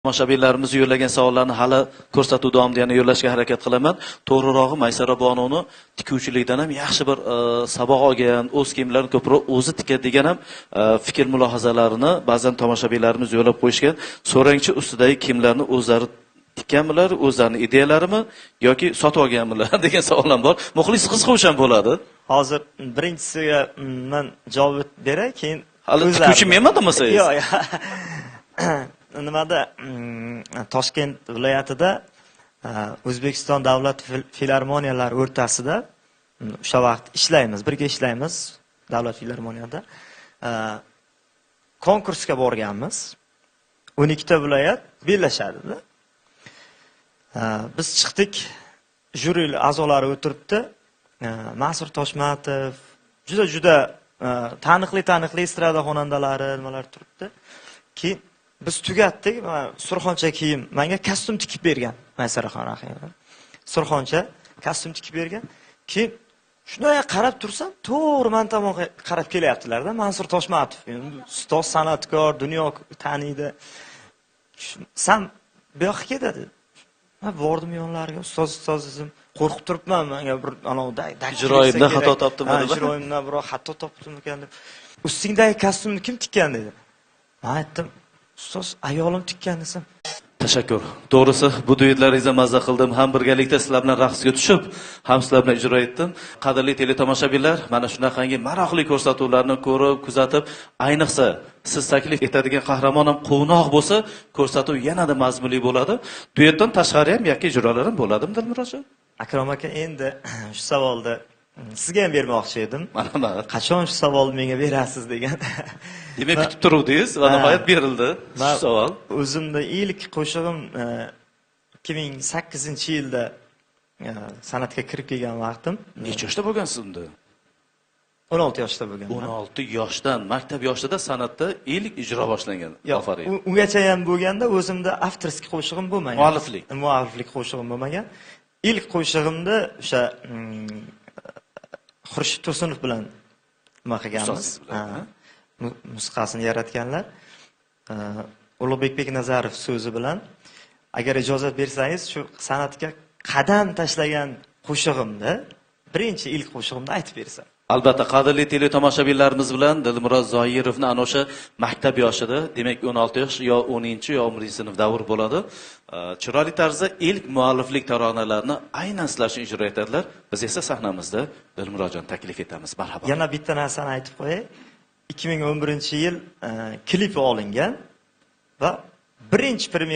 Tomoshabinlarimiz yo'llagan savollarni hali ko'rsatuv davomida yana yo'llashga harakat qilaman. To'g'rirog'i Maysara Bononi tikuvchilikdan ham yaxshi bir saboq olgan, o'z kiyimlarini ko'proq o'zi tikadigan ham fikr mulohazalarini ba'zan tomoshabinlarimiz yo'llab qo'yishgan. So'rangchi ustidagi kiyimlarni o'zlari tikkanmilar, o'zlarining ideyalarimi yoki sotib olganmilar degan savol ham bor. Muxlis qiziquvchi ham bo'ladi. Hozir birinchisiga men javob beray, keyin hali tikuvchi menman demasangiz. Yo'q. Nimada Toshkent viloyatida O'zbekiston davlat filarmoniyalari o'rtasida o'sha vaqt ishlaymiz, birga ishlaymiz davlat filarmoniyada. Konkursga borganmiz. 12 ta viloyat bellashadi. Biz chiqdik, juri a'zolari o'tiribdi. Mas'ur Toshmatov, juda taniqli estrada xonandalari nimalar turibdi. Keyin biz tugatdik, Surxoncha kiyim, menga kostyum tikib bergan, Maysaraxon rahim. Surxoncha kostyum tikib bergan. Keyin shunday qarab tursam, to'g'ri men tomonga qarab kelyaptilar-da, Mansur Toshmatov. Ustoz san'atkor, dunyo taniydi. Sen bu yoqqa ket dedi. Men bordim yonlariga, ustozim, qo'rqib turibman, menga bir anovday ijroimda xato topdimmi deb. Ijroimda biroq xato topdim ekan deb. Ustingdagi kostyumni kim tikkan dedi. Men aytdim, ustoz, ayolim tikkan desam. Tashakkur. To'g'risi bu duetlaringizni mazza qildim. Ham birgalikda sizlar bilan raqsga tushib, ham sizlar bilan ijro etdim. Qadrli teletomoshabinlar, mana shunaqangi maroqli ko'rsatuvlarni ko'rib, kuzatib, ayniqsa siz taklif etadigan qahramon ham quvnoq bo'lsa, ko'rsatuv yanada mazmunli bo'ladi. Duetdan tashqari ham yakka ijrolar ham bo'ladimi, Dilmurod? Akrom aka, endi shu savolni sizga ham bermoqchi edim. Mana qachon shu savolni menga berasiz degan. Demak, kutib turuvdingiz va nihoyat berildi shu savol. O'zimda ilk qo'shig'im 2008-yilda san'atga kirib kelgan vaqtim. Necha yoshda bo'lgansiz unda? 16 yoshda bo'lganman. 16 yoshdan, maktab yoshida san'atda ilk ijro boshlangan. Ofarin. Ungacha ham bo'lganda o'zimda avtorskiy qo'shig'im bo'lmagan. Mualliflik qo'shig'im bo'lmagan. İlk qo'shig'imda o'sha Xurshid Tursunov bilan nima qilganmiz? Musiqasini yaratganlar. Ulug'bek Beknazarov so'zi bilan, agar ijozat bersangiz, shu san'atga qadam tashlagan qo'shig'imda, birinchi ilk qo'shig'imni aytib bersam. Albatta, qadrli teletomoshabinlarimiz bilan Dilmurod Zoirovni ana o'sha maktab yoshida, demak 16 yosh yo 10-chi yo 11-chi sinf davr bo'ladi. Chiroyli tarzda ilk mualliflik taronalarini aynan sizlar uchun ijro etadilar. Biz esa sahnamizda Dilmurodjon taklif etamiz. Marhamat. Yana bitta narsani aytib qo'yay. 2011-yil klipi olingan va birinchi premyer